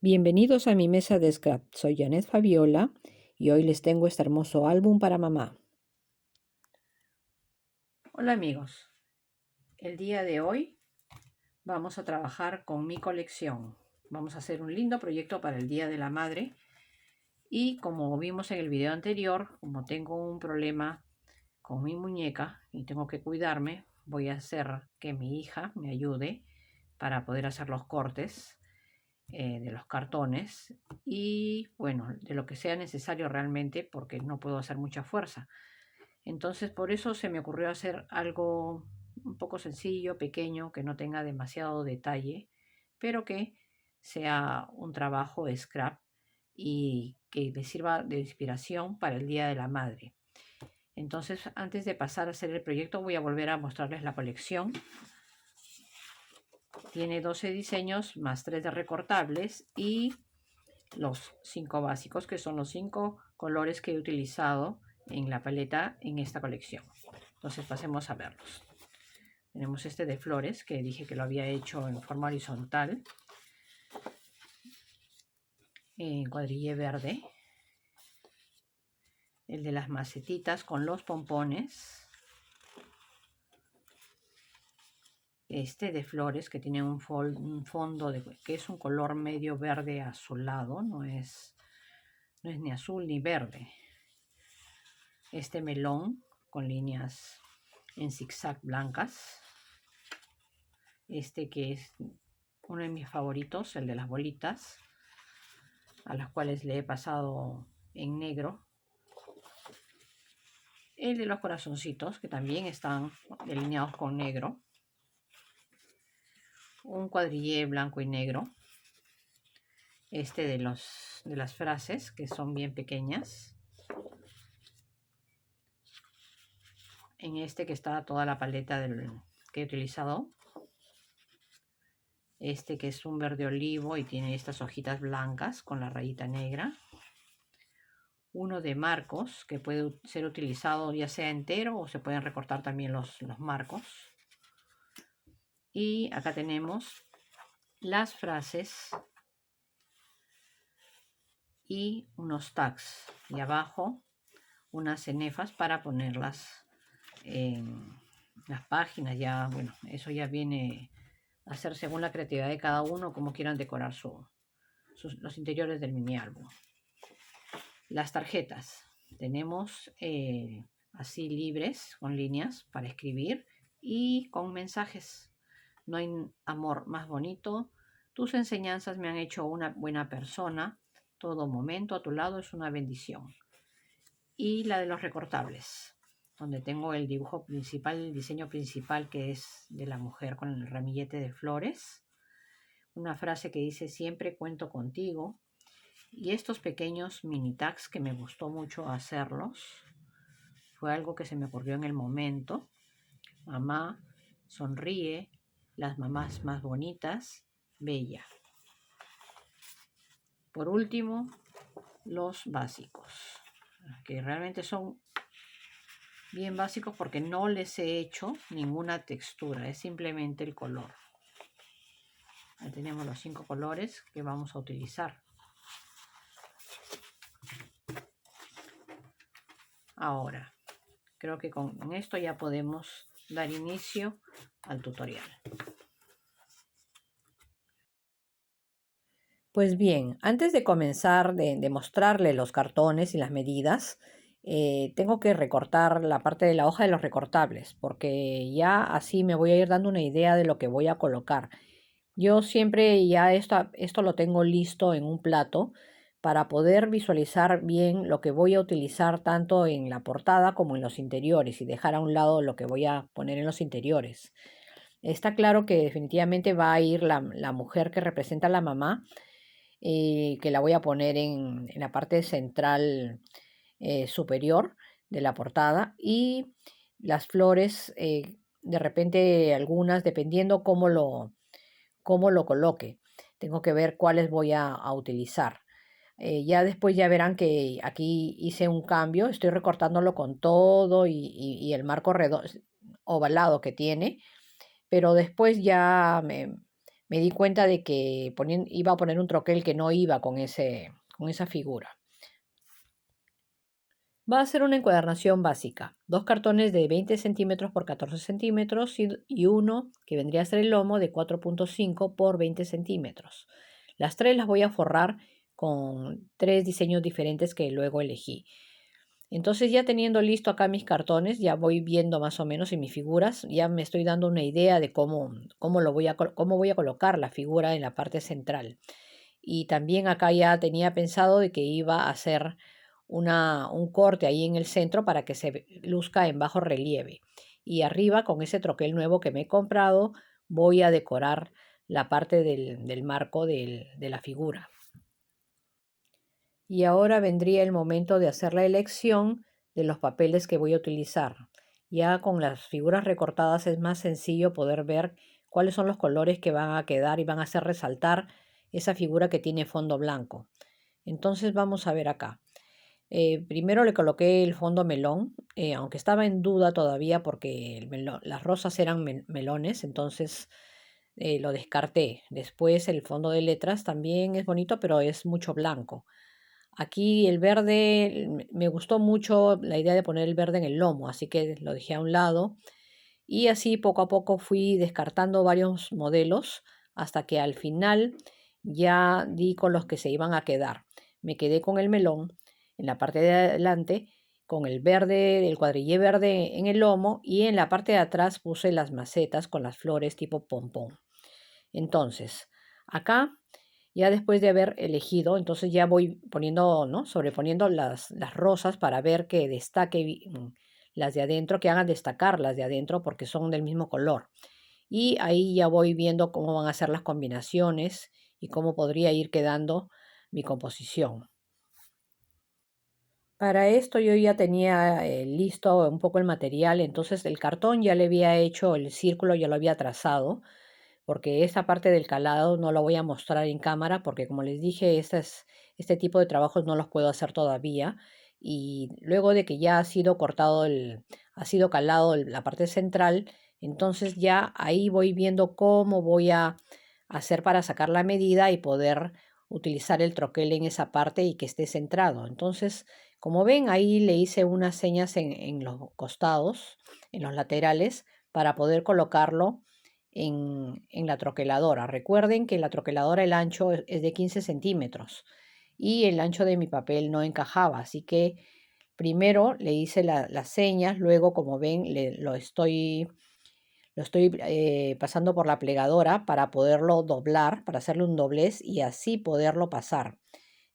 Bienvenidos a mi mesa de scrap. Soy Janet Fabiola y hoy les tengo este hermoso álbum para mamá. Hola amigos, el día de hoy vamos a trabajar con mi colección. Vamos a hacer un lindo proyecto para el Día de la Madre y como vimos en el video anterior, como tengo un problema con mi muñeca y tengo que cuidarme, voy a hacer que mi hija me ayude para poder hacer los cortes de los cartones y bueno, de lo que sea necesario realmente porque no puedo hacer mucha fuerza. Entonces por eso se me ocurrió hacer algo un poco sencillo, pequeño, que no tenga demasiado detalle, pero que sea un trabajo scrap y que le sirva de inspiración para el Día de la Madre. Entonces, antes de pasar a hacer el proyecto, voy a volver a mostrarles la colección. Tiene 12 diseños más 3 de recortables y los 5 básicos, que son los 5 colores que he utilizado en la paleta en esta colección. Entonces pasemos a verlos. Tenemos este de flores, que dije que lo había hecho en forma horizontal, en cuadrille verde. El de las macetitas con los pompones. Este de flores, que tiene un fondo que es un color medio verde azulado, no es ni azul ni verde. Este melón con líneas en zigzag blancas. Este que es uno de mis favoritos, el de las bolitas, a las cuales le he pasado en negro. El de los corazoncitos, que también están delineados con negro. Un cuadrillé blanco y negro. Este de las frases, que son bien pequeñas. En este que está toda la paleta que he utilizado. Este que es un verde olivo y tiene estas hojitas blancas con la rayita negra. Uno de marcos que puede ser utilizado ya sea entero o se pueden recortar también los marcos. Y acá tenemos las frases y unos tags. Y abajo unas cenefas para ponerlas en las páginas. Ya, bueno, eso ya viene a ser según la creatividad de cada uno, como quieran decorar los interiores del mini álbum. Las tarjetas. Tenemos así libres, con líneas para escribir y con mensajes. No hay amor más bonito. Tus enseñanzas me han hecho una buena persona. Todo momento a tu lado es una bendición. Y la de los recortables, donde tengo el dibujo principal, el diseño principal, que es de la mujer con el ramillete de flores. Una frase que dice: siempre cuento contigo. Y estos pequeños mini tags que me gustó mucho hacerlos. Fue algo que se me ocurrió en el momento. Mamá sonríe, las mamás más bonitas, bella. Por último, los básicos, que realmente son bien básicos porque no les he hecho ninguna textura, es simplemente el color. Ahí tenemos los 5 colores que vamos a utilizar. Ahora, creo que con esto ya podemos dar inicio al tutorial. Pues bien, antes de comenzar de mostrarle los cartones y las medidas, tengo que recortar la parte de la hoja de los recortables, porque ya así me voy a ir dando una idea de lo que voy a colocar. Yo siempre ya esto lo tengo listo en un plato para poder visualizar bien lo que voy a utilizar tanto en la portada como en los interiores y dejar a un lado lo que voy a poner en los interiores. Está claro que definitivamente va a ir la mujer que representa a la mamá, que la voy a poner en la parte central superior de la portada, y las flores, de repente algunas, dependiendo cómo lo coloque. Tengo que ver cuáles voy a utilizar. Ya después ya verán que aquí hice un cambio, estoy recortándolo con todo y el marco ovalado que tiene, pero después ya me di cuenta de que iba a poner un troquel que no iba con esa figura. Va a ser una encuadernación básica. 2 cartones de 20 centímetros por 14 centímetros y uno que vendría a ser el lomo de 4.5 por 20 centímetros. Las 3 las voy a forrar con 3 diseños diferentes que luego elegí. Entonces ya teniendo listo acá mis cartones, ya voy viendo más o menos en mis figuras, ya me estoy dando una idea de cómo voy a colocar la figura en la parte central. Y también acá ya tenía pensado de que iba a hacer un corte ahí en el centro para que se luzca en bajo relieve. Y arriba, con ese troquel nuevo que me he comprado, voy a decorar la parte del marco de la figura. Y ahora vendría el momento de hacer la elección de los papeles que voy a utilizar. Ya con las figuras recortadas es más sencillo poder ver cuáles son los colores que van a quedar y van a hacer resaltar esa figura que tiene fondo blanco. Entonces vamos a ver acá. Primero le coloqué el fondo melón, aunque estaba en duda todavía porque las rosas eran melones, entonces lo descarté. Después el fondo de letras también es bonito, pero es mucho blanco. Aquí el verde, me gustó mucho la idea de poner el verde en el lomo, así que lo dejé a un lado. Y así poco a poco fui descartando varios modelos hasta que al final ya di con los que se iban a quedar. Me quedé con el melón en la parte de adelante, con el verde, el cuadrillé verde en el lomo y en la parte de atrás puse las macetas con las flores tipo pompón. Entonces, acá ya después de haber elegido, entonces ya voy poniendo, ¿no? Sobreponiendo las rosas para ver que destaque las de adentro, que hagan destacar las de adentro porque son del mismo color. Y ahí ya voy viendo cómo van a ser las combinaciones y cómo podría ir quedando mi composición. Para esto yo ya tenía listo un poco el material, entonces el cartón ya le había hecho el círculo, ya lo había trazado, porque esa parte del calado no lo voy a mostrar en cámara, porque como les dije, este tipo de trabajos no los puedo hacer todavía. Y luego de que ya ha sido cortado, ha sido calado la parte central, entonces ya ahí voy viendo cómo voy a hacer para sacar la medida y poder utilizar el troquel en esa parte y que esté centrado. Entonces, como ven, ahí le hice unas señas en los costados, en los laterales, para poder colocarlo en la troqueladora. Recuerden que la troqueladora, el ancho es de 15 centímetros y el ancho de mi papel no encajaba, así que primero le hice las señas, luego como ven lo estoy pasando por la plegadora para poderlo doblar, para hacerle un doblez y así poderlo pasar.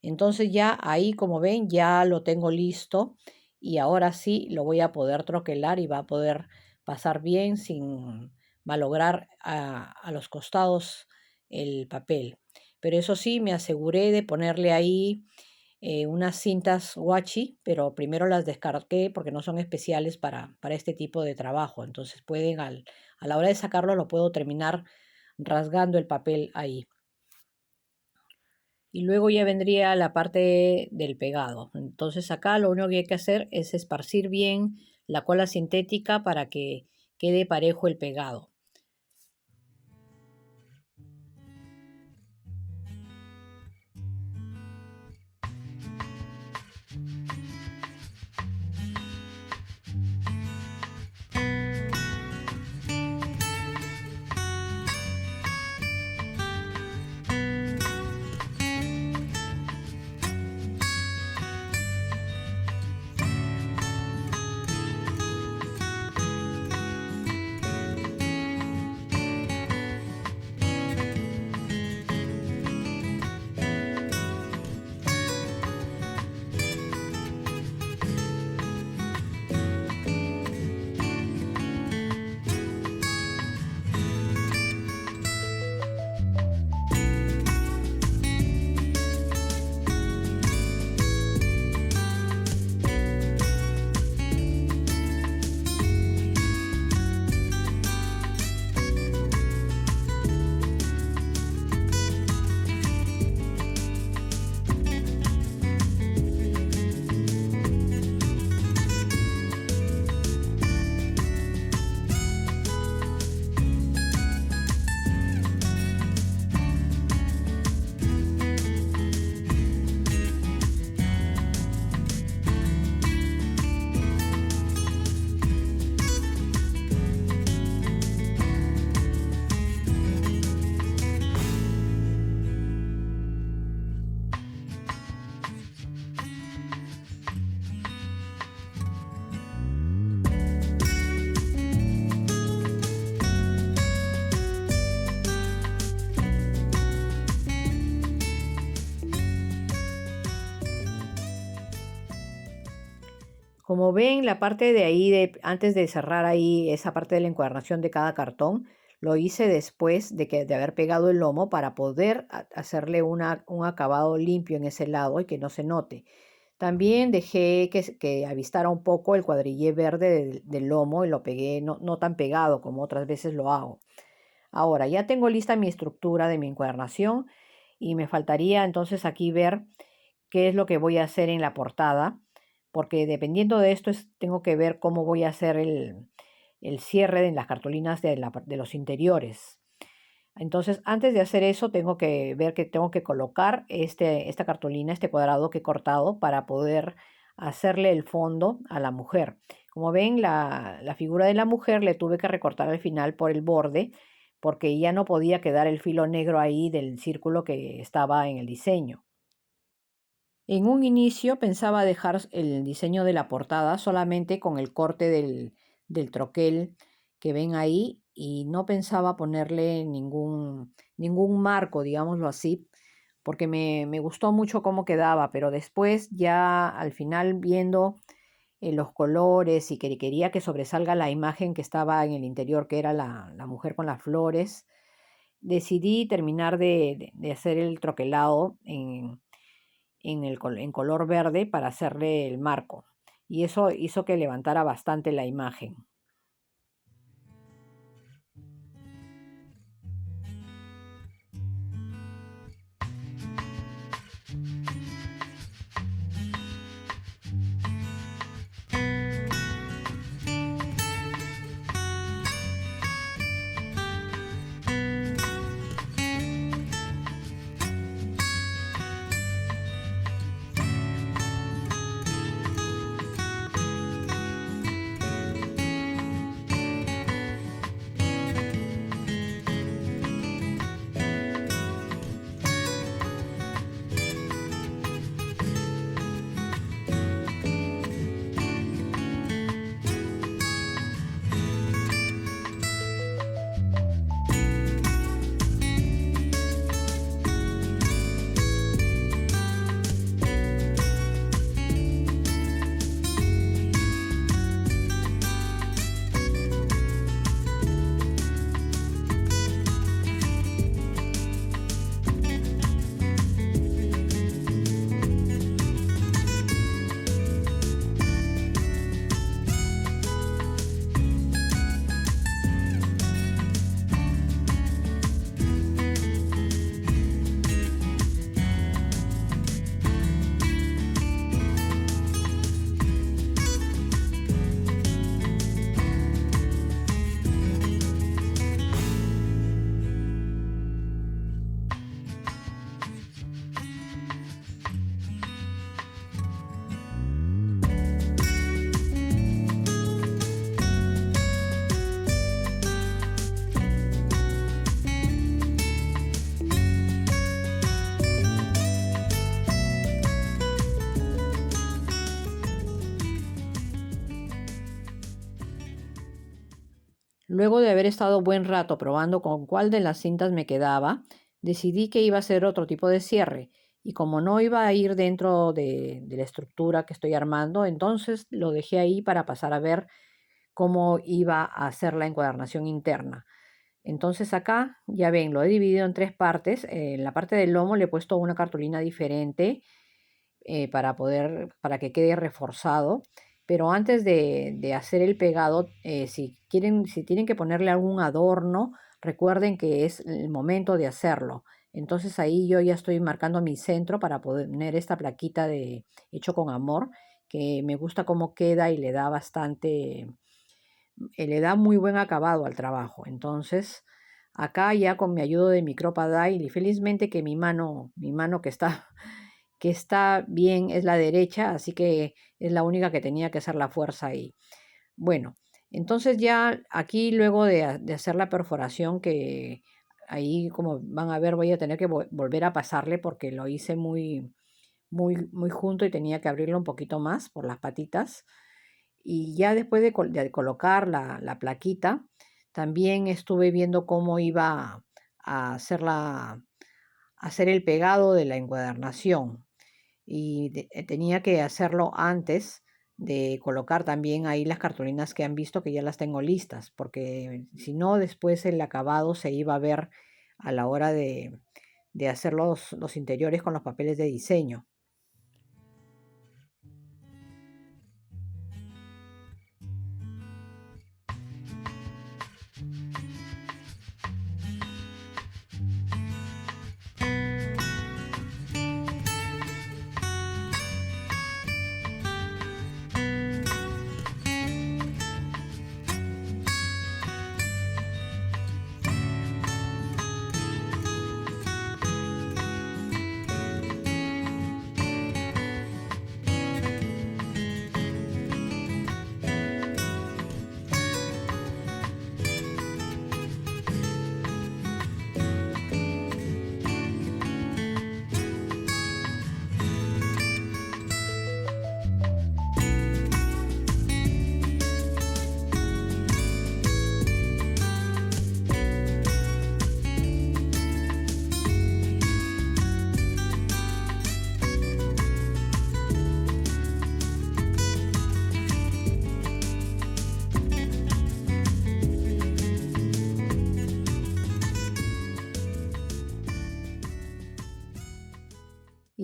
Entonces ya ahí, como ven, ya lo tengo listo y ahora sí lo voy a poder troquelar y va a poder pasar bien sin malograr a los costados el papel. Pero eso sí, me aseguré de ponerle ahí unas cintas washi, pero primero las descargué porque no son especiales para este tipo de trabajo. Entonces pueden, a la hora de sacarlo, lo puedo terminar rasgando el papel ahí. Y luego ya vendría la parte del pegado. Entonces acá lo único que hay que hacer es esparcir bien la cola sintética para que quede parejo el pegado. Como ven, la parte de ahí, antes de cerrar ahí esa parte de la encuadernación de cada cartón, lo hice después de haber pegado el lomo para poder hacerle un acabado limpio en ese lado y que no se note. También dejé que avistara un poco el cuadrillé verde del lomo y lo pegué no tan pegado como otras veces lo hago. Ahora, ya tengo lista mi estructura de mi encuadernación y me faltaría entonces aquí ver qué es lo que voy a hacer en la portada, porque dependiendo de esto tengo que ver cómo voy a hacer el cierre de las cartulinas de los interiores. Entonces, antes de hacer eso, tengo que ver que tengo que colocar esta cartulina, este cuadrado que he cortado para poder hacerle el fondo a la mujer. Como ven, la figura de la mujer le tuve que recortar al final por el borde porque ya no podía quedar el filo negro ahí del círculo que estaba en el diseño. En un inicio pensaba dejar el diseño de la portada solamente con el corte del troquel que ven ahí y no pensaba ponerle ningún marco, digámoslo así, porque me gustó mucho cómo quedaba, pero después ya al final viendo los colores y que quería que sobresalga la imagen que estaba en el interior, que era la mujer con las flores, decidí terminar de hacer el troquelado en color verde para hacerle el marco. Y eso hizo que levantara bastante la imagen. Luego de haber estado buen rato probando con cuál de las cintas me quedaba, decidí que iba a hacer otro tipo de cierre. Y como no iba a ir dentro de la estructura que estoy armando, entonces lo dejé ahí para pasar a ver cómo iba a hacer la encuadernación interna. Entonces acá, ya ven, lo he dividido en tres partes. En la parte del lomo le he puesto una cartulina diferente para que quede reforzado. Pero antes de hacer el pegado, si tienen que ponerle algún adorno, recuerden que es el momento de hacerlo. Entonces ahí yo ya estoy marcando mi centro para poner esta plaquita de hecho con amor, que me gusta cómo queda y le da muy buen acabado al trabajo. Entonces, acá ya con mi ayuda de mi Crop-A-Dye y felizmente que mi mano que está bien es la derecha, así que es la única que tenía que hacer la fuerza ahí. Bueno, entonces ya aquí luego de hacer la perforación, que ahí como van a ver voy a tener que volver a pasarle porque lo hice muy junto y tenía que abrirlo un poquito más por las patitas. Y ya después de colocar la plaquita, también estuve viendo cómo iba a hacer el pegado de la encuadernación. Y tenía que hacerlo antes de colocar también ahí las cartulinas que han visto que ya las tengo listas, porque si no, después el acabado se iba a ver a la hora de hacer los interiores con los papeles de diseño.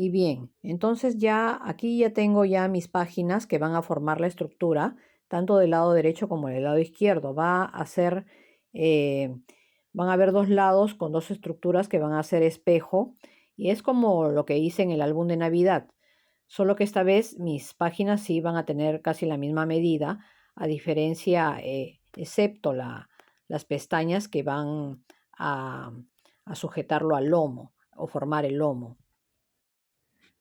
Y bien, entonces ya aquí ya tengo ya mis páginas que van a formar la estructura, tanto del lado derecho como del lado izquierdo. Eh, van a haber dos lados con dos estructuras que van a ser espejo y es como lo que hice en el álbum de Navidad, solo que esta vez mis páginas sí van a tener casi la misma medida, a diferencia, excepto las pestañas que van a, a sujetarlo al lomo o formar el lomo.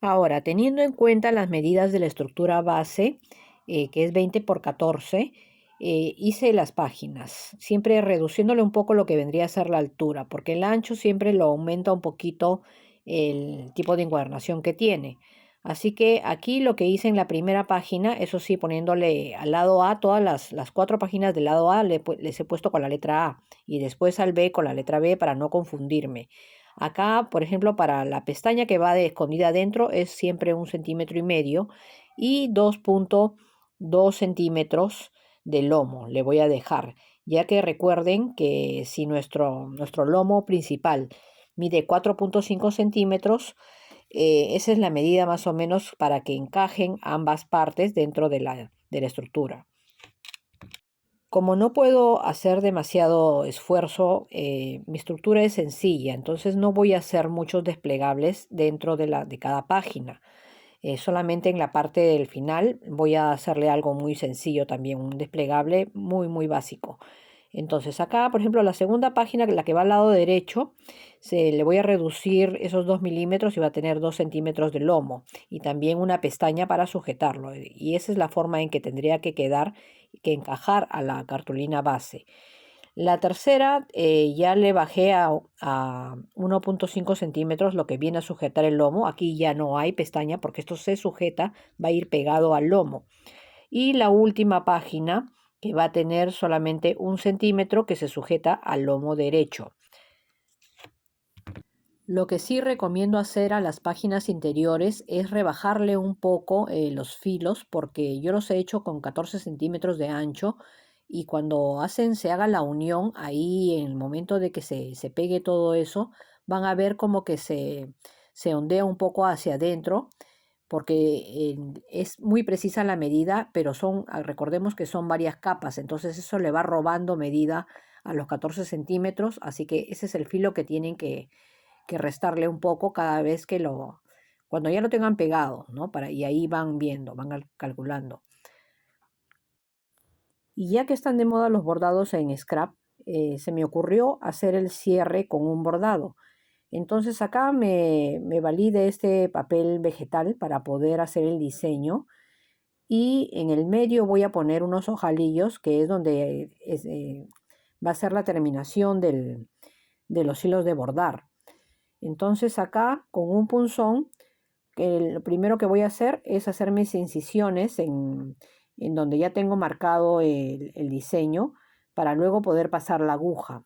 Ahora, teniendo en cuenta las medidas de la estructura base, que es 20 por 14, hice las páginas, siempre reduciéndole un poco lo que vendría a ser la altura, porque el ancho siempre lo aumenta un poquito el tipo de encuadernación que tiene. Así que aquí lo que hice en la primera página, eso sí, poniéndole al lado A, todas las cuatro páginas del lado A les he puesto con la letra A y después al B con la letra B para no confundirme. Acá, por ejemplo, para la pestaña que va de escondida adentro es siempre 1,5 cm y 2,2 centímetros de lomo le voy a dejar, ya que recuerden que si nuestro lomo principal mide 4,5 centímetros, esa es la medida más o menos para que encajen ambas partes dentro de la estructura. Como no puedo hacer demasiado esfuerzo, mi estructura es sencilla, entonces no voy a hacer muchos desplegables dentro de cada página. Solamente en la parte del final voy a hacerle algo muy sencillo también, un desplegable muy básico. Entonces acá, por ejemplo, la segunda página, la que va al lado derecho, le voy a reducir esos 2 milímetros y va a tener 2 centímetros de lomo y también una pestaña para sujetarlo. Y esa es la forma en que tendría que quedar, que encajar a la cartulina base. La tercera ya le bajé a 1,5 centímetros lo que viene a sujetar el lomo. Aquí ya no hay pestaña porque esto se sujeta, va a ir pegado al lomo. Y la última página que va a tener solamente 1 centímetro que se sujeta al lomo derecho. Lo que sí recomiendo hacer a las páginas interiores es rebajarle un poco los filos porque yo los he hecho con 14 centímetros de ancho y cuando se haga la unión, ahí en el momento de que se pegue todo eso, van a ver como que se ondea un poco hacia adentro porque es muy precisa la medida, pero recordemos que son varias capas, entonces eso le va robando medida a los 14 centímetros, así que ese es el filo que tienen que restarle un poco cada vez cuando ya lo tengan pegado, ¿no? Y ahí van viendo, calculando. Y ya que están de moda los bordados en scrap, se me ocurrió hacer el cierre con un bordado. Entonces acá me valí de este papel vegetal para poder hacer el diseño y en el medio voy a poner unos ojalillos que es donde va a ser la terminación de los hilos de bordar. Entonces acá con un punzón, lo primero que voy a hacer es hacer mis incisiones en donde ya tengo marcado el diseño para luego poder pasar la aguja.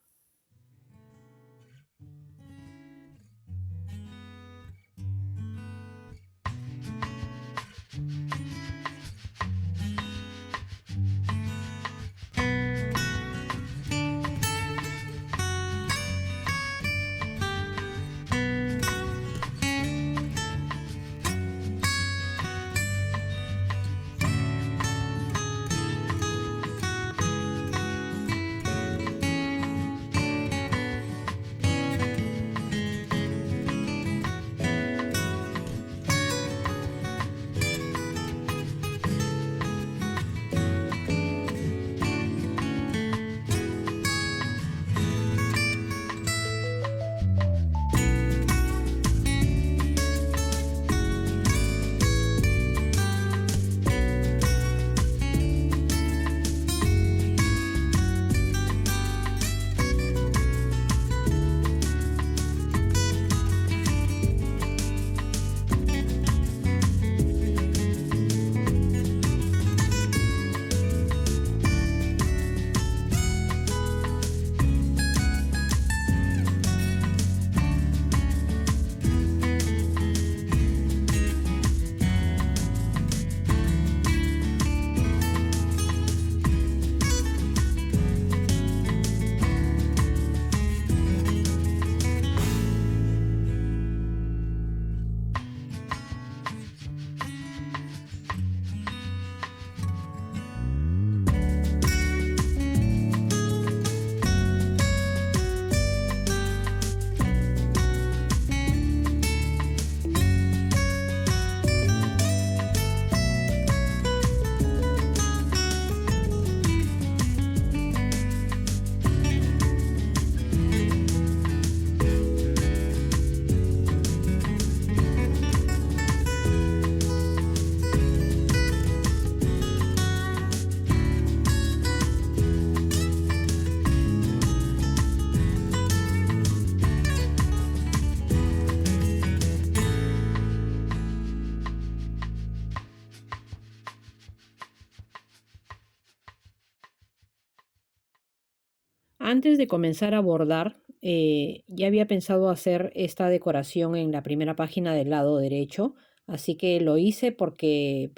antes de comenzar a bordar, ya había pensado hacer esta decoración en la primera página del lado derecho, así que lo hice porque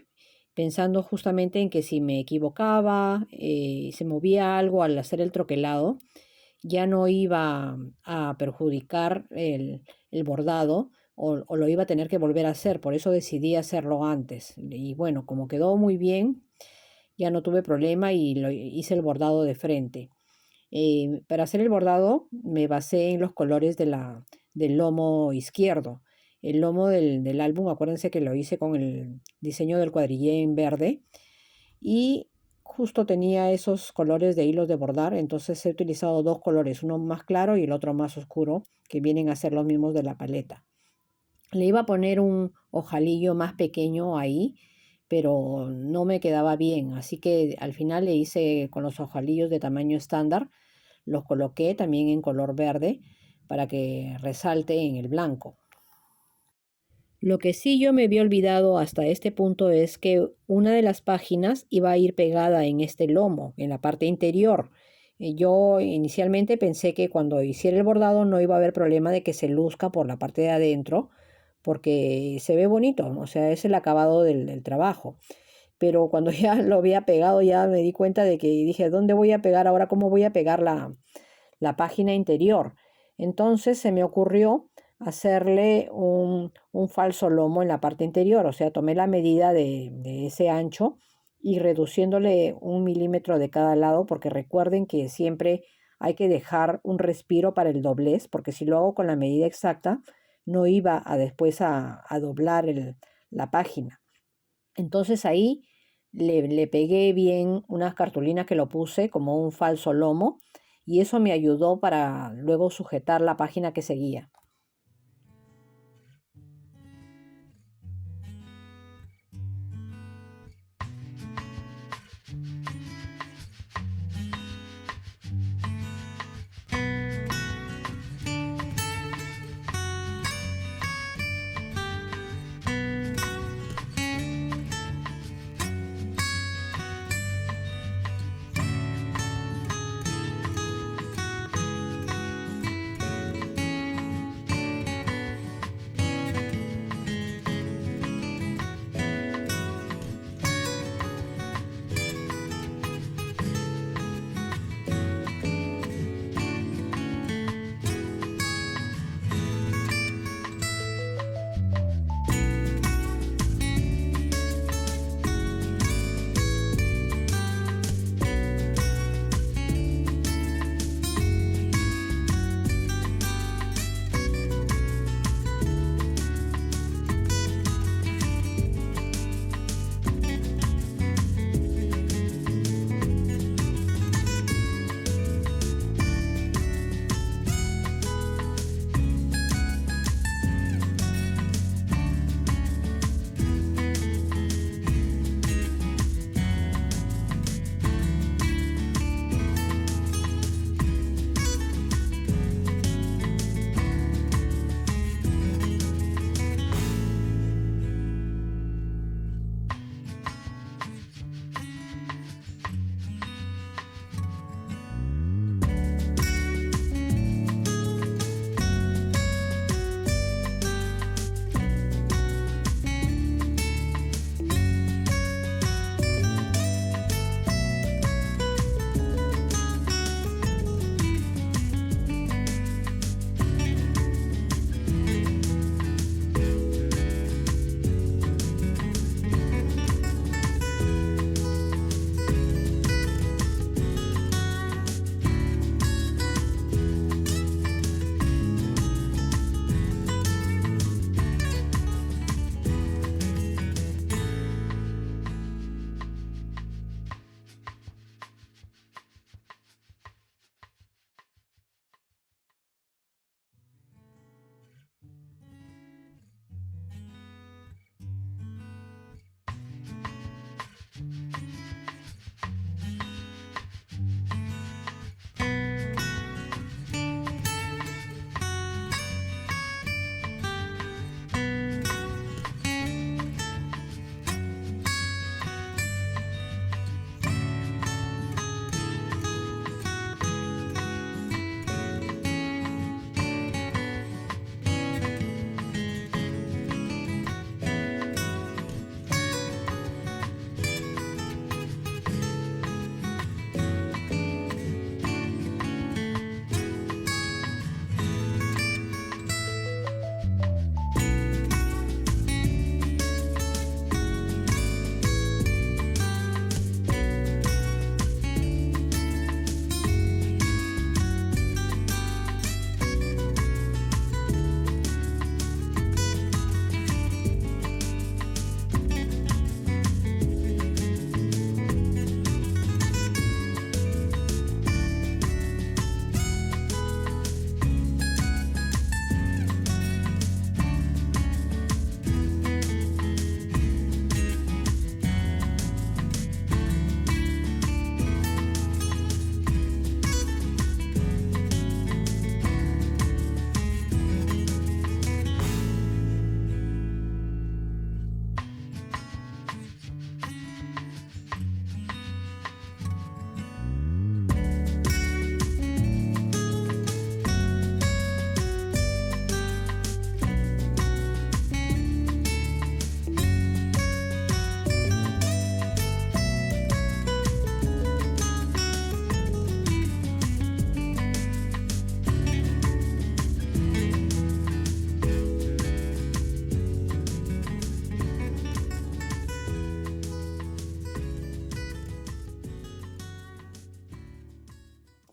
pensando justamente en que si me equivocaba, se movía algo al hacer el troquelado, ya no iba a perjudicar el bordado o lo iba a tener que volver a hacer, por eso decidí hacerlo antes. Y bueno, como quedó muy bien, ya no tuve problema y hice el bordado de frente. Para hacer el bordado me basé en los colores del lomo izquierdo. El lomo del álbum, acuérdense que lo hice con el diseño del cuadrillé en verde y justo tenía esos colores de hilos de bordar, entonces he utilizado dos colores, uno más claro y el otro más oscuro, que vienen a ser los mismos de la paleta. Le iba a poner un ojalillo más pequeño ahí, pero no me quedaba bien, así que al final le hice con los ojalillos de tamaño estándar, los coloqué también en color verde para que resalte en el blanco. Lo que sí yo me había olvidado hasta este punto es que una de las páginas iba a ir pegada en este lomo, en la parte interior. Yo inicialmente pensé que cuando hiciera el bordado no iba a haber problema de que se luzca por la parte de adentro, porque se ve bonito, o sea, es el acabado del trabajo. Pero cuando ya lo había pegado ya me di cuenta de que dije, ¿dónde voy a pegar ahora? ¿Cómo voy a pegar la página interior? Entonces se me ocurrió hacerle un falso lomo en la parte interior, o sea, tomé la medida de ese ancho y reduciéndole 1 milímetro de cada lado, porque recuerden que siempre hay que dejar un respiro para el doblez, porque si lo hago con la medida exacta, no iba a después a doblar la página. Entonces ahí le pegué bien unas cartulinas que lo puse como un falso lomo y eso me ayudó para luego sujetar la página que seguía.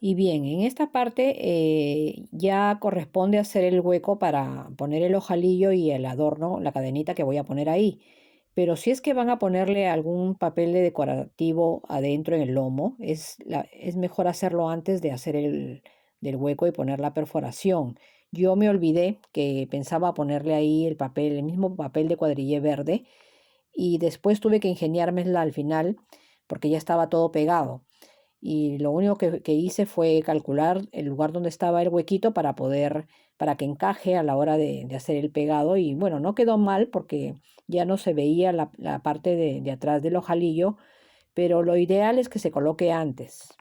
Y bien, en esta parte ya corresponde hacer el hueco para poner el ojalillo y el adorno, la cadenita que voy a poner ahí. Pero si es que van a ponerle algún papel de decorativo adentro en el lomo, es mejor hacerlo antes de hacer del hueco y poner la perforación. Yo me olvidé que pensaba ponerle ahí el papel, el mismo papel de cuadrillé verde, y después tuve que ingeniármela al final porque ya estaba todo pegado. Y lo único que hice fue calcular el lugar donde estaba el huequito para que encaje a la hora de hacer el pegado. Y bueno, no quedó mal porque ya no se veía la parte de atrás del ojalillo, pero lo ideal es que se coloque antes.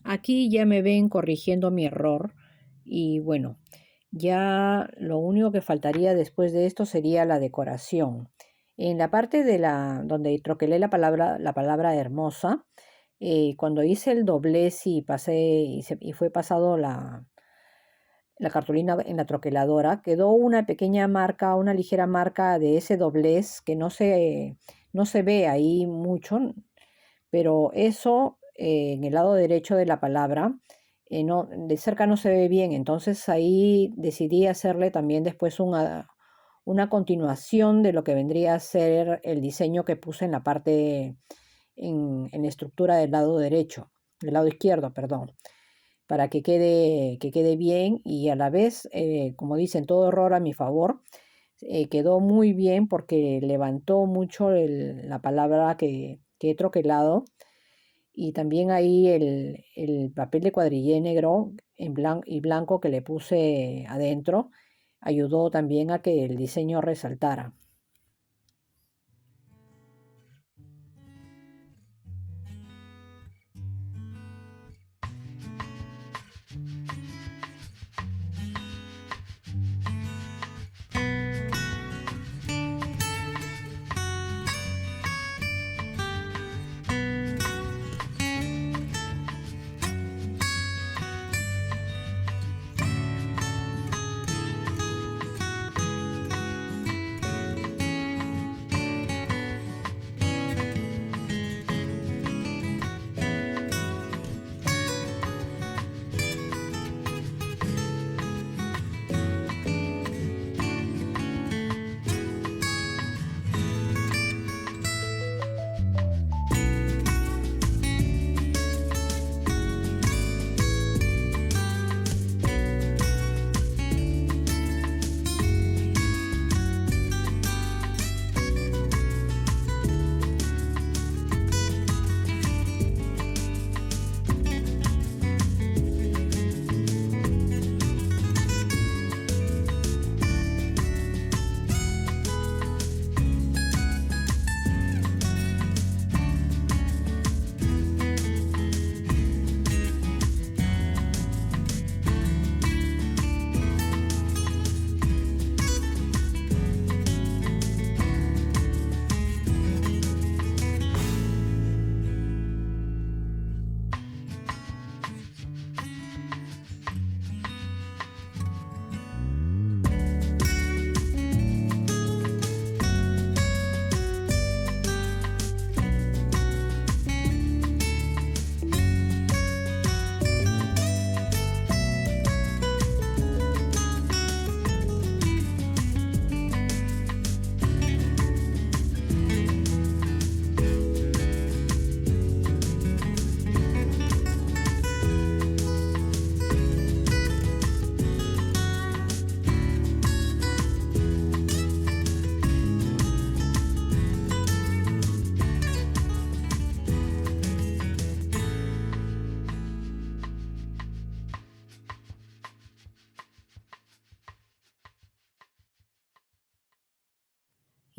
Aquí ya me ven corrigiendo mi error y bueno, ya lo único que faltaría después de esto sería la decoración. En la parte donde troquelé la palabra hermosa, cuando hice el doblez y y fue pasado la cartulina en la troqueladora, quedó una pequeña marca, una ligera marca de ese doblez que no se ve ahí mucho, pero eso en el lado derecho de la palabra, no, de cerca no se ve bien, entonces ahí decidí hacerle también después una continuación de lo que vendría a ser el diseño que puse en la parte, en la estructura del lado derecho, del lado izquierdo, perdón, para que quede bien y a la vez, como dicen, todo error a mi favor. Quedó muy bien porque levantó mucho la palabra que he troquelado y también ahí el papel de cuadrillé negro y blanco que le puse adentro ayudó también a que el diseño resaltara.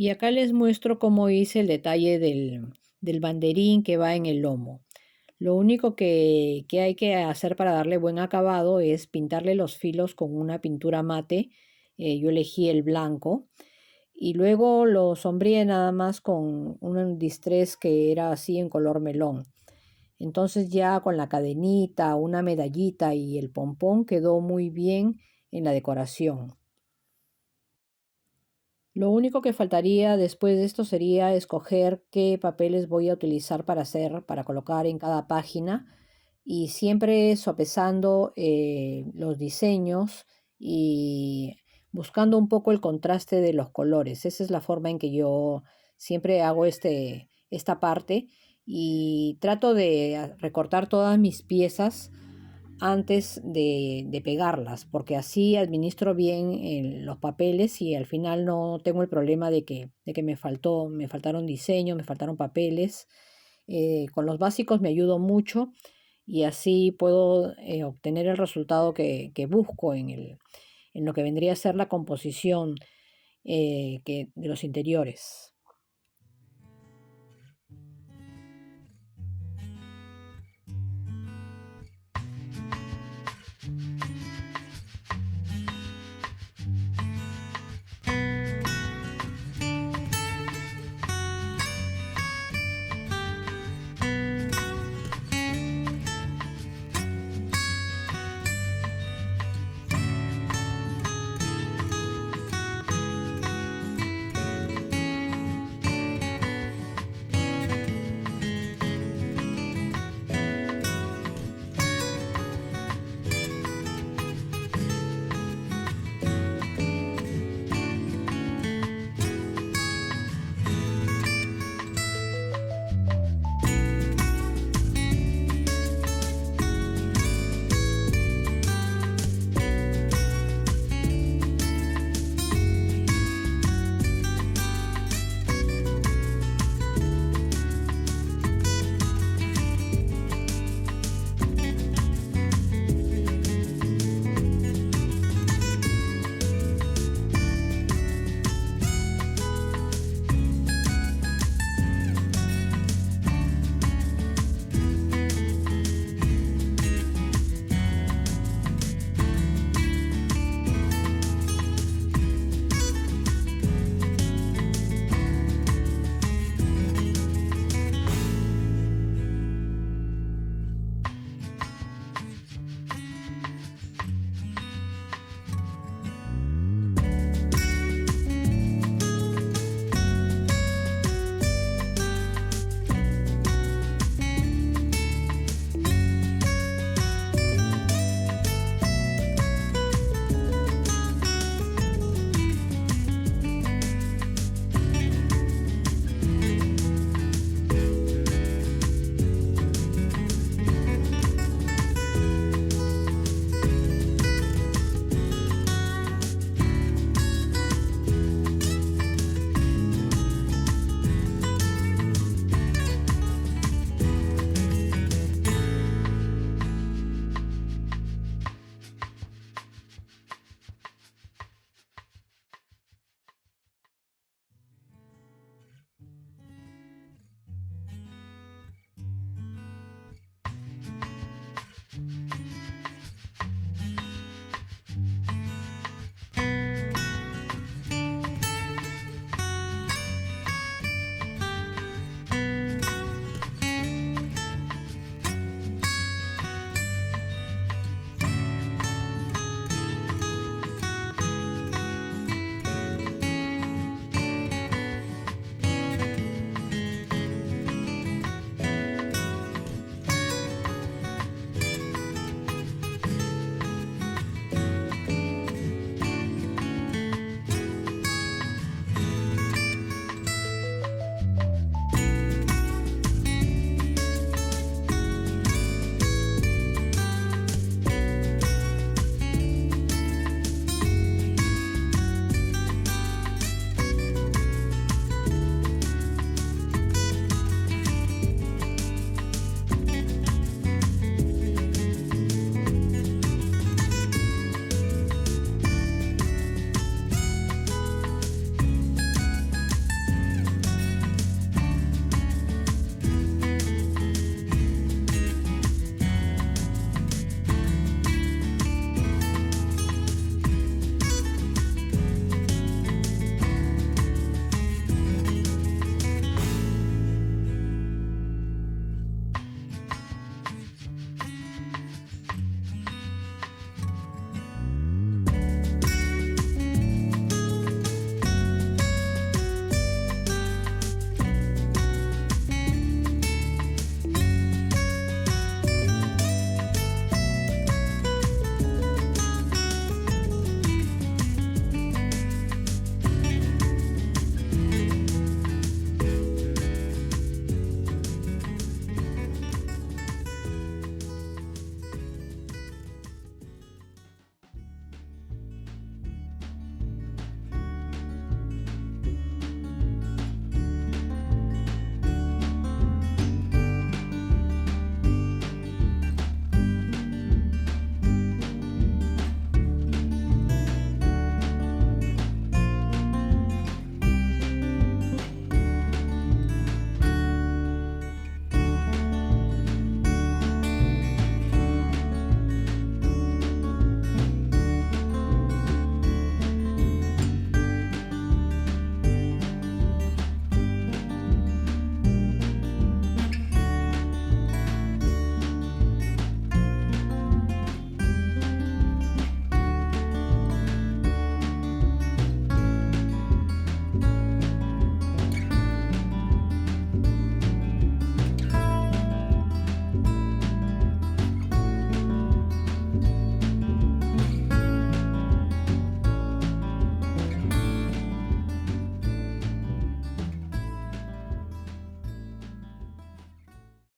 Y acá les muestro cómo hice el detalle del banderín que va en el lomo. Lo único que hay que hacer para darle buen acabado es pintarle los filos con una pintura mate. Yo elegí el blanco y luego lo sombreé nada más con un distress que era así en color melón. Entonces ya con la cadenita, una medallita y el pompón quedó muy bien en la decoración. Lo único que faltaría después de esto sería escoger qué papeles voy a utilizar para colocar en cada página y siempre sopesando los diseños y buscando un poco el contraste de los colores. Esa es la forma en que yo siempre hago esta parte y trato de recortar todas mis piezas antes de pegarlas, porque así administro bien los papeles y al final no tengo el problema de que me faltaron diseños, me faltaron papeles. Con los básicos me ayudo mucho y así puedo obtener el resultado que busco en lo que vendría a ser la composición de los interiores.